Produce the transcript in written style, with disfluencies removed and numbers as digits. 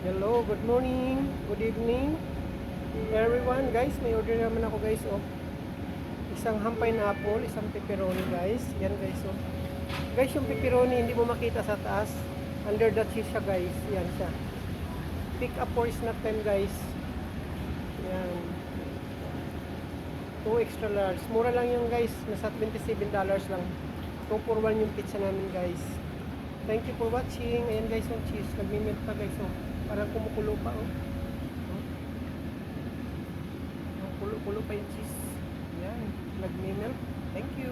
Hello, good morning, good evening, everyone. Guys, may order naman ako guys, oh. Isang ham pineapple, isang pepperoni guys. Yan guys, oh. Guys, yung pepperoni hindi mo makita sa taas. Under the cheese siya guys. Yan siya. Pick up for snack time guys. Yan. 2 extra large. Mura lang yung guys. Nasa $27 lang. 2 for 1 yung pizza namin guys. Thank you for watching. Ayan guys, yung cheese. Nagmi-melt pa guys, oh. Parang kumukulo pa, oh. Kulo-kulo pa yung cheese. Yan. Nagmi-melt. Thank you.